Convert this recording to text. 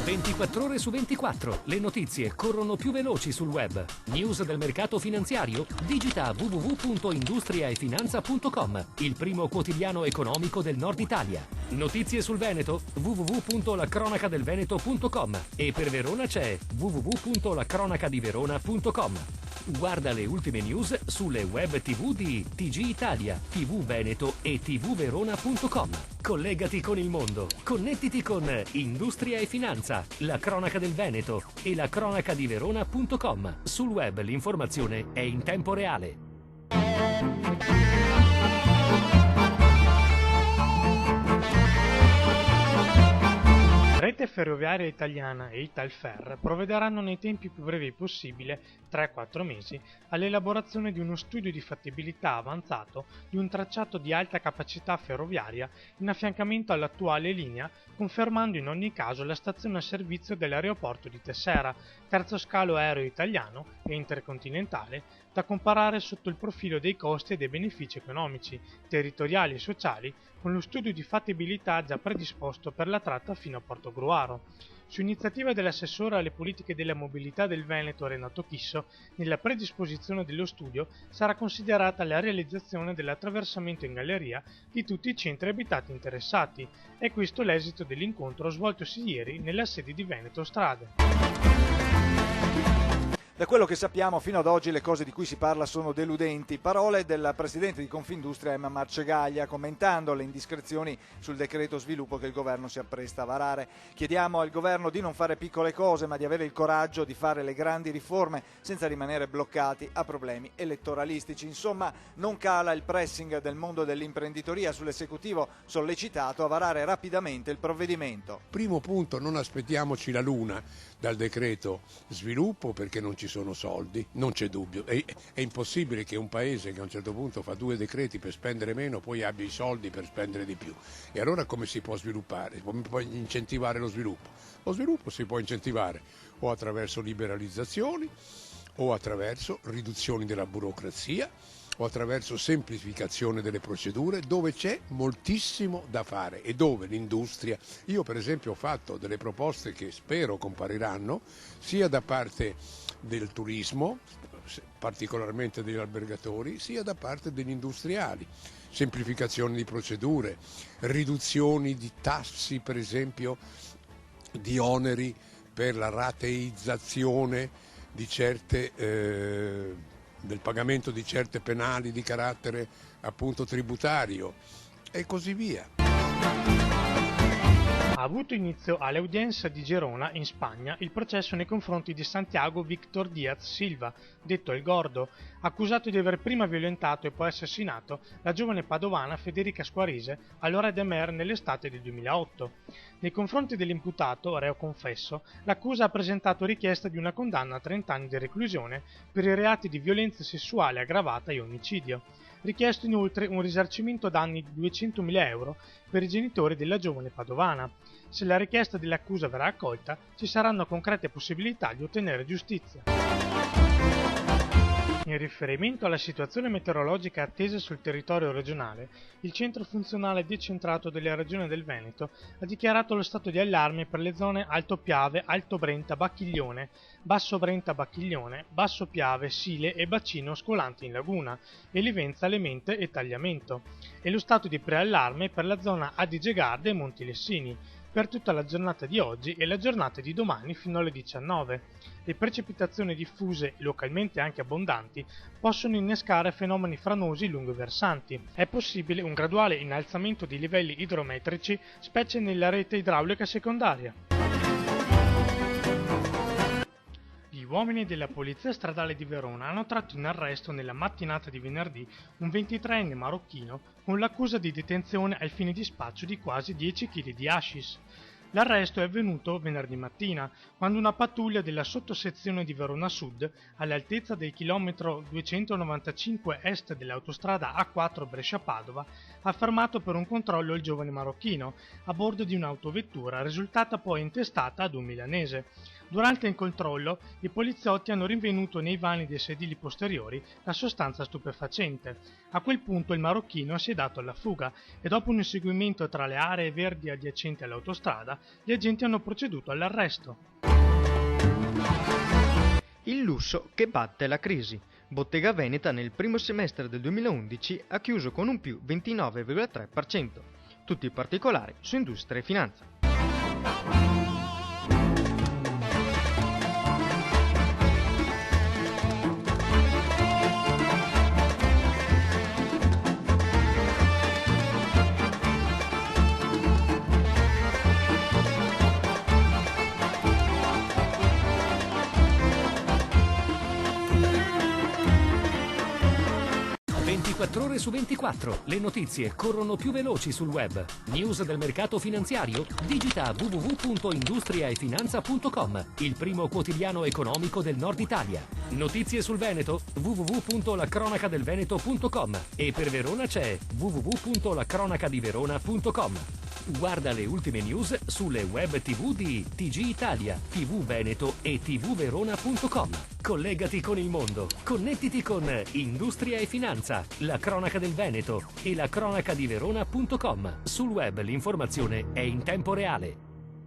24 ore su 24. Le notizie corrono più veloci sul web. News del mercato finanziario? Digita www.industriaefinanza.com, il primo quotidiano economico del Nord Italia. Notizie sul Veneto? www.lacronacadelveneto.com, e per Verona c'è www.lacronacadiverona.com. Guarda le ultime news sulle web TV di TG Italia, TV Veneto e tvverona.com. Collegati con il mondo. Connettiti con Industria e Finanza, la cronaca del Veneto e la cronacadiverona.com. Sul web l'informazione è in tempo reale. Rete Ferroviaria Italiana e Italfer provvederanno nei tempi più brevi possibile, 3-4 mesi, all'elaborazione di uno studio di fattibilità avanzato di un tracciato di alta capacità ferroviaria in affiancamento all'attuale linea, confermando in ogni caso la stazione a servizio dell'aeroporto di Tessera, terzo scalo aereo italiano e intercontinentale, da comparare sotto il profilo dei costi e dei benefici economici, territoriali e sociali, con lo studio di fattibilità già predisposto per la tratta fino a Portogruaro. Su iniziativa dell'assessore alle politiche della mobilità del Veneto Renato Chisso, nella predisposizione dello studio sarà considerata la realizzazione dell'attraversamento in galleria di tutti i centri abitati interessati. È questo l'esito dell'incontro svoltosi ieri nella sede di Veneto Strade. Da quello che sappiamo fino ad oggi le cose di cui si parla sono deludenti. Parole del presidente di Confindustria Emma Marcegaglia commentando le indiscrezioni sul decreto sviluppo che il governo si appresta a varare. Chiediamo al governo di non fare piccole cose ma di avere il coraggio di fare le grandi riforme senza rimanere bloccati a problemi elettoralistici. Insomma, non cala il pressing del mondo dell'imprenditoria sull'esecutivo sollecitato a varare rapidamente il provvedimento. Primo punto, non aspettiamoci la luna dal decreto sviluppo perché non ci sono soldi, non c'è dubbio. È impossibile che un paese che a un certo punto fa 2 decreti per spendere meno poi abbia i soldi per spendere di più. E allora come si può sviluppare? Come può incentivare lo sviluppo? Lo sviluppo si può incentivare o attraverso liberalizzazioni o attraverso riduzioni della burocrazia o attraverso semplificazione delle procedure, dove c'è moltissimo da fare e dove l'industria, io per esempio ho fatto delle proposte che spero compariranno sia da parte del turismo, particolarmente degli albergatori, sia da parte degli industriali. Semplificazione di procedure, riduzioni di tassi per esempio, di oneri per la rateizzazione di certe del pagamento di certe penali di carattere appunto tributario e così via. Ha avuto inizio all'Audienza di Gerona, in Spagna, il processo nei confronti di Santiago Víctor Díaz Silva, detto El Gordo, accusato di aver prima violentato e poi assassinato la giovane padovana Federica Squarise all'Ora de Mer nell'estate del 2008. Nei confronti dell'imputato, reo confesso, l'accusa ha presentato richiesta di una condanna a 30 anni di reclusione per i reati di violenza sessuale aggravata e omicidio. Richiesto inoltre un risarcimento danni di 200.000 euro per i genitori della giovane padovana. Se la richiesta dell'accusa verrà accolta, ci saranno concrete possibilità di ottenere giustizia. In riferimento alla situazione meteorologica attesa sul territorio regionale, il Centro Funzionale Decentrato della Regione del Veneto ha dichiarato lo stato di allarme per le zone Alto Piave, Alto Brenta, Bacchiglione, Basso Brenta Bacchiglione, Basso Piave, Sile e Bacino Scolanti in Laguna, e Livenza, Lemente e Tagliamento, e lo stato di preallarme per la zona Adige Garda e Monti Lessini, per tutta la giornata di oggi e la giornata di domani fino alle 19. Le precipitazioni diffuse, localmente anche abbondanti, possono innescare fenomeni franosi lungo i versanti. È possibile un graduale innalzamento dei livelli idrometrici, specie nella rete idraulica secondaria. Gli uomini della Polizia Stradale di Verona hanno tratto in arresto nella mattinata di venerdì un 23enne marocchino con l'accusa di detenzione ai fini di spaccio di quasi 10 kg di hashish. L'arresto è avvenuto venerdì mattina, quando una pattuglia della sottosezione di Verona Sud, all'altezza del chilometro 295 est dell'autostrada A4 Brescia-Padova, ha fermato per un controllo il giovane marocchino, a bordo di un'autovettura risultata poi intestata ad un milanese. Durante il controllo, i poliziotti hanno rinvenuto nei vani dei sedili posteriori la sostanza stupefacente. A quel punto il marocchino si è dato alla fuga e dopo un inseguimento tra le aree verdi adiacenti all'autostrada, gli agenti hanno proceduto all'arresto. Il lusso che batte la crisi. Bottega Veneta nel primo semestre del 2011 ha chiuso con un più 29,3%. Tutti i particolari su Industria e Finanza. 24 ore su 24. Le notizie corrono più veloci sul web. News del mercato finanziario? Digita www.industriaefinanza.com, il primo quotidiano economico del Nord Italia. Notizie sul Veneto? www.lacronacadelveneto.com e per Verona c'è www.lacronacadiverona.com. Guarda le ultime news sulle web TV di TG Italia, TV Veneto e tvverona.com. Collegati con il mondo. Connettiti con Industria e Finanza, la cronaca del Veneto e la cronacadiverona.com. Sul web l'informazione è in tempo reale.